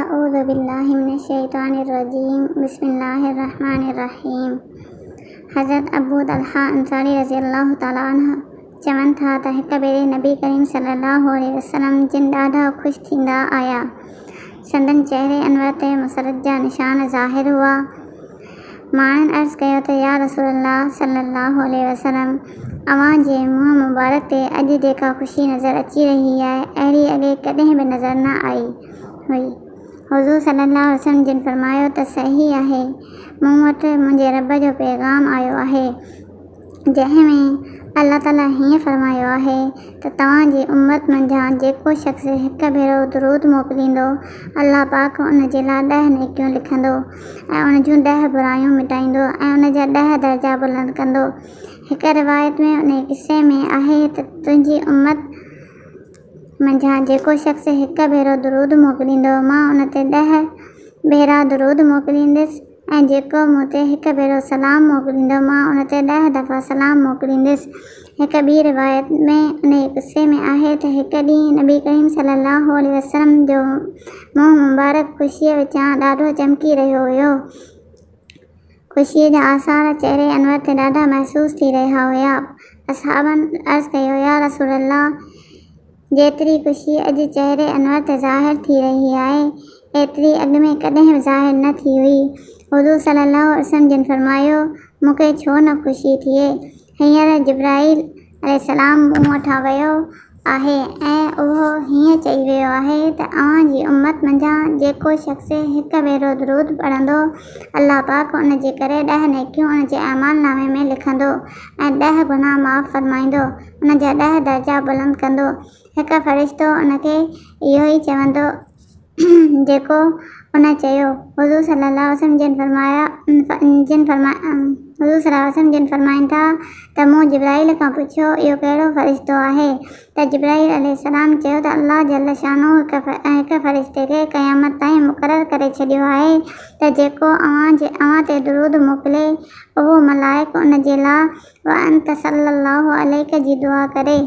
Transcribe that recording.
अऊज़ु बिल्लाहि मिनश्शैतानिर्रजीम बिस्मिल्लाहिर्रहमानिर्रहीम। हज़रत अबू तलहा अंसारी रज़ियल्लाहु तआला अन्हु चवनि था त हिक भेरे नबी करीम सल्लल्लाहु अलैहि वसल्लम जिन ॾाढा ख़ुशि थींदा आया, संदन चहिरे अनवर ते मुसरत जा निशान ज़ाहिर हुआ। माण्हुनि अर्ज़ु कयो त या रसूलल्लाह सल्लल्लाहु अलैहि वसल्लम, अव्हां जे मुंहुं मुबारक ते अॼु जेका ख़ुशी नज़र अची रही आहे, अहिड़ी अॻे कॾहिं बि नज़र न आई हुई। हुज़ूर सल्लल्लाहु अलैहि वसल्लम जिन फरमायो त सही आहे, मूं वटि मुंहिंजे रब जो पैगाम आयो आहे, जंहिं में अल्लाह ताला हीअं फरमायो आहे त तव्हांजी उम्मत मंझां जेको शख़्स हिक भेरो दुरूद मोकिलींदो, अल्लाह पाक उन जे लाइ 10 नेकियूं लिखंदो ऐं उन जूं 10 बुरायूं मिटाईंदो ऐं उन जा 10 दर्जा बुलंद कंदो। हिक रिवायत में उन किस्से में आहे त तुंहिंजी उम्मत मंझां जेको शख़्स हिक भेरो दुरूद मोकिलींदो, मां उन ते 10 भेरा दुरूद मोकिलींदुसि ऐं जेको मूं ते हिक भेरो सलाम मोकिलींदो, मां उन ते 10 दफ़ा सलाम मोकिलींदुसि। हिक ॿी रिवायत में उन किस्से में आहे त हिक ॾींहुं नबी करीम सल्लल्लाहु अलैहि वसल्लम जो मुंहुं मुबारक ख़ुशीअ विचां ॾाढो चमकी रहियो हुयो। ख़ुशीअ जा आसार चहिरे अनवर ते ॾाढा महसूस थी रहिया हुया। असहाबनि अर्ज़ु कयो, या रसूलल्लाह, जेतिरी ख़ुशी अॼु चहिरे अनवर ते ज़ाहिर थी रही आहे, एतिरी अॻु में कॾहिं बि ज़ाहिर न थी हुई। हुज़ूर सल्लल्लाहु अलैहि वसल्लम जिन फरमायो, मूंखे छो न ख़ुशी थिए, हींअर जिब्राईल अलैहिस्सलाम मूं वटां वियो आहे ऐं उहो हीअं चई वियो आहे त अव्हां जी उम्मत मंझां जेको शख़्स हिक भेरो दुरूद पढ़ंदो, अल्लाह पाक उन जे करे 10 नेकियूं उन जे अमाल नामे में लिखंदो ऐं 10 गुनाह माफ़ फरमाईंदो, उन जा 10 दर्जा बुलंद कंदो। हिक फ़रिश्तो उन खे इहो ई चवंदो जेको उन चयो। हुज़ूर सल्लल्लाहु अलैहि वसल्लम जिन फरमाइनि था त मूं जिब्राईल खां पुछियो, इहो कहिड़ो फ़रिश्तो आहे? त जिब्राईल अलैहिस्सलाम चयो त अल्लाह जल्ल शानो हिक फ़रिश्ते खे क़यामत ताईं मुक़ररु करे छॾियो आहे त जेको अव्हां ते दुरूद मोकिले, उहो मलाइक उन जे लाइ व अंत सल्लल्लाहु अलैहि जी दुआ करे।